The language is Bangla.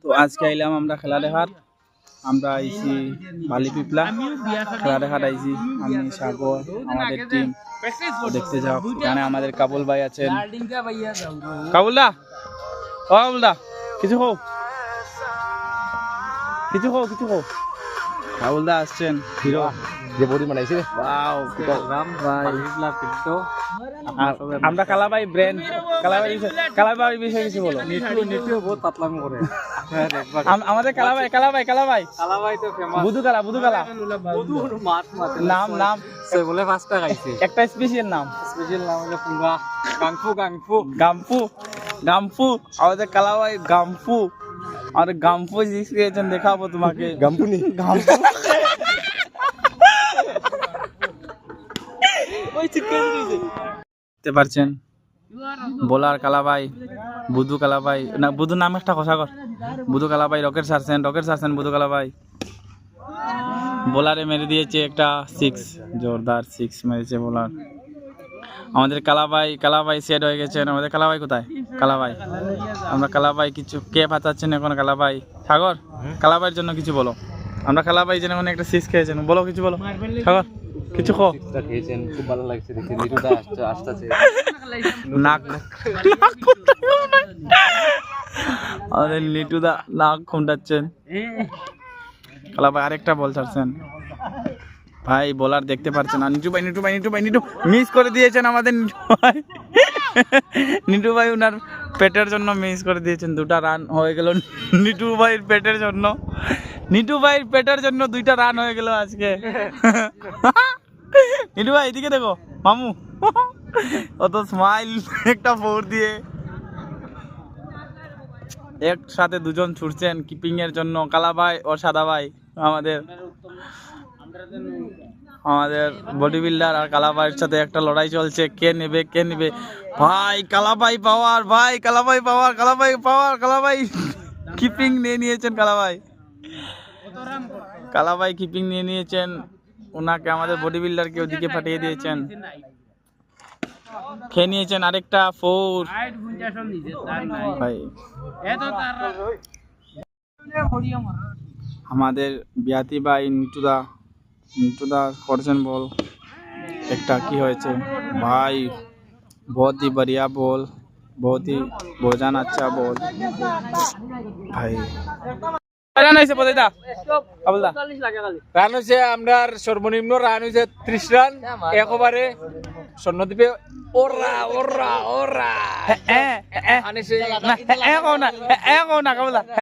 তো আজকে আইলাম আমরা খেলা দেখার। আমরা আইছি বালি পিপলা খেলা দেখার আইছি। আমি সাগর, আমাদের টিম দেখতে যাও। এখানে আমাদের কাবুল ভাই আছেন। কাবুল দা, ও কাবুল দা, কিছু হোক, কিছু হোক, কিছু হোক। কাবুল দা আসছেন, হিরো যে বডি বানাইছে ওয়াও ভাই। আর আমরা কালাবাই ব্র্যান্ড, কালাবাই বিষয়ে কিছু বলো। নিটু বহুত পাতলামি করে আমাদের কালাবাই কালাবাই কালাবাই কালাবাই তো ফেমাস বুধু কালা, বুধু কালা বুদুর মাছ মাছ নাম নাম সে বলে পাঁচটা খাইছে একটা স্পেশাল নাম, স্পেশাল নাম হলো পুঙ্গা গাংফু গাংফু গাম্পু গাম্পু। আমাদের কালাবাই গাম্পু, আমাদের গাম্পু শিখিয়েছেন, দেখাবো তোমাকে। গাম্পুনি গাম্পু দেখতে পারছেন বোলার কালাবাই, বুধু কালাবাই না, বুধু নাম একটা কথা কর। বুধু কালাবাই রকেট সারছেন বুধু কালাবাই। বোলারে মেরে দিয়েছে একটা 6, জোরদার 6 মেরেছে বোলার। আমাদের কালাবাই সেট হয়ে গেছেন। আমাদের কালাবাই কোথায়? কালাবাই, আমরা কালাবাই কিছু কে বাঁচাচ্ছেন এখন? কালাবাই সাগর, কালাবাইয়ের জন্য কিছু বলো। আমরা কালাবাই যেন এখন একটা 6 খেয়েছেন, বলো কিছু বলো সাগর, কিছু খো। সিক্সটা খেয়েছেন, খুব ভালো লাগছে দেখে। নিটুদা আসতেছে নাক, আমাদের লিটুদা নাক খুঁটাচ্ছেন। কালাবাই আরেকটা বল ছাড়ছেন ভাই, বোলার দেখতে পাচ্ছেন না। নিটু মিস করে দিয়েছেন আমাদের নিটু ভাই উনার পেটের জন্য মিস করে দিয়েছেন। 2টা রান হয়ে গেল নিটু ভাইয়ের পেটের জন্য। নিটু ভাইয়ের পেটের জন্য 2টা রান হয়ে গেল আজকে। নিটু ভাই এদিকে দেখো মামু, অত স্মাইল, একটা 4 দিয়ে একসাথে দুজন ছুটছেন কিপিং এর জন্য। কালা ভাই ও সাদা ভাই, আমাদের বডি বিল্ডার আর কালা ভাইয়ের সাথে একটা লড়াই চলছে, কে নেবে ভাই। কালা ভাই পাওয়ার, ভাই কালা ভাই পাওয়ার, কালা ভাই কিপিং নিয়ে নিয়েছেন। কালা ভাই কিপিং নিয়ে নিয়েছেন, ওনাকে আমাদের বডি বিল্ডারকে ওদিকে পাঠিয়ে দিয়েছেন। খেয়ে নিয়েছেন আরেকটা 4 ভাই। আমাদের বিয়াতি ভাই নিটুদা করছেন বল একটা, কি হয়েছে ভাই? बहुत ही बढ़िया বল, बहुत ही भोजन अच्छा বল ভাই। রান হয়েছে পদাইদা, আবুলদা রান হয়েছে আপনার সর্বনিম্ন রান হয়েছে 30 রান 1 ওভারে স্বর্ণদ্বীপে। ওরা ওরা ওরা না কাবুলদা,